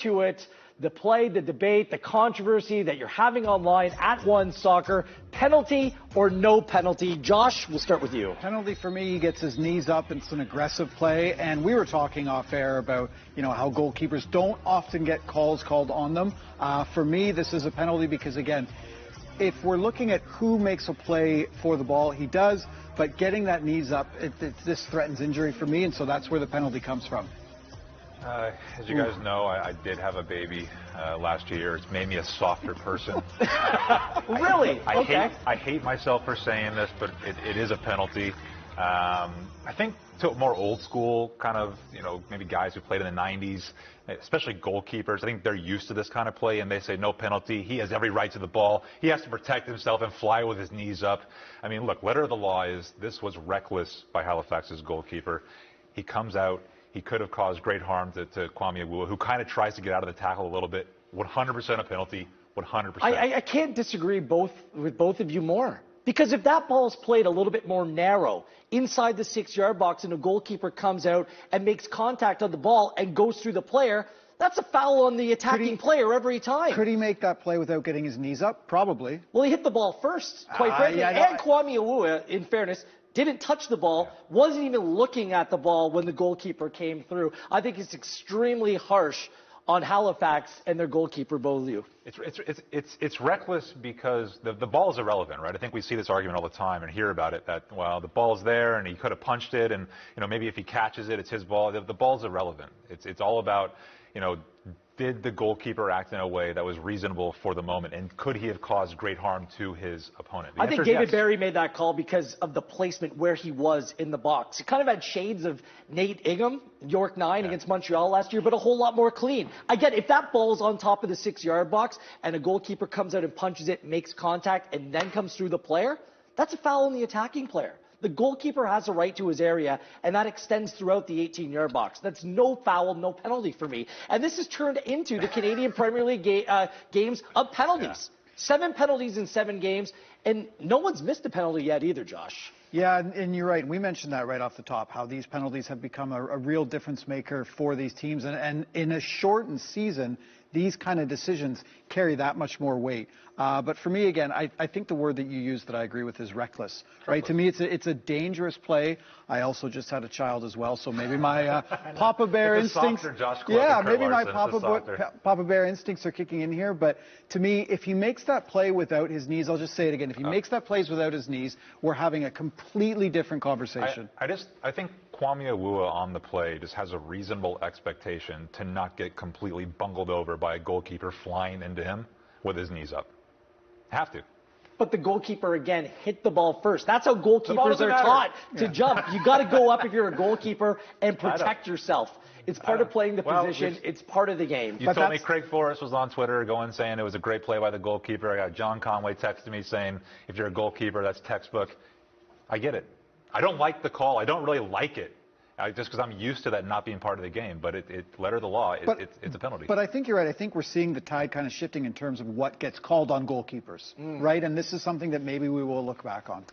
to it. The play, the debate, the controversy that you're having online at One Soccer. Penalty or no penalty? Josh, we'll start with you. Penalty for me. He gets his knees up. It's an aggressive play. And we were talking off air about, how goalkeepers don't often get calls called on them. For me, this is a penalty because, again, if we're looking at who makes a play for the ball, he does. But getting that knees up, this threatens injury for me. And so that's where the penalty comes from. As you guys know, I did have a baby last year. It's made me a softer person. Really? I hate myself for saying this, but it is a penalty. I think to more old school kind of, maybe guys who played in the 90s, especially goalkeepers, I think they're used to this kind of play, and they say no penalty. He has every right to the ball. He has to protect himself and fly with his knees up. I mean, look, letter of the law is this was reckless by Halifax's goalkeeper. He comes out. He could have caused great harm to Kwame Awuah, who kind of tries to get out of the tackle a little bit. 100% a penalty, 100%. I can't disagree with both of you more. Because if that ball is played a little bit more narrow, inside the 6-yard box, and a goalkeeper comes out and makes contact on the ball and goes through the player, that's a foul on the attacking player every time. Could he make that play without getting his knees up? Probably. Well, he hit the ball first, quite frankly. And Kwame Awuah, in fairness, didn't touch the ball, wasn't even looking at the ball when the goalkeeper came through. I think it's extremely harsh on Halifax and their goalkeeper, Beaulieu. It's reckless because the ball is irrelevant, right? I think we see this argument all the time and hear about it that, well, the ball's there and he could have punched it and, maybe if he catches it, it's his ball. The ball's irrelevant. It's all about, did the goalkeeper act in a way that was reasonable for the moment, and could he have caused great harm to his opponent? I think David Barry made that call because of the placement where he was in the box. He kind of had shades of Nate Ingham, York 9 against Montreal last year, but a whole lot more clean. Again, if that ball's on top of the 6-yard box and a goalkeeper comes out and punches it, makes contact, and then comes through the player, that's a foul on the attacking player. The goalkeeper has a right to his area, and that extends throughout the 18-yard box. That's no foul, no penalty for me. And this has turned into the Canadian Premier League games of penalties. 7 penalties in 7 games, and no one's missed a penalty yet either, Josh. Yeah, and you're right. We mentioned that right off the top, how these penalties have become a real difference maker for these teams. And in a shortened season, these kind of decisions carry that much more weight. But for me, again, I think the word that you used that I agree with is reckless. Right? To me, it's a dangerous play. I also just had a child as well, so maybe my Papa Bear instincts. Maybe my Papa Bear instincts are kicking in here. But to me, if he makes that play without his knees, I'll just say it again. If he makes that plays without his knees, we're having a completely different conversation. I think Kwame Awuah on the play just has a reasonable expectation to not get completely bungled over by a goalkeeper flying into him with his knees up. Have to. But the goalkeeper, again, hit the ball first. That's how goalkeepers are taught to jump. You got to go up if you're a goalkeeper and protect yourself. It's part of playing the position. It's part of the game. You told me Craig Forrest was on Twitter saying it was a great play by the goalkeeper. I got John Conway texting me saying, if you're a goalkeeper, that's textbook. I get it. I don't like the call. I don't really like it. Just because I'm used to that not being part of the game, but letter of the law, it's a penalty. But I think you're right. I think we're seeing the tide kind of shifting in terms of what gets called on goalkeepers, right? And this is something that maybe we will look back on.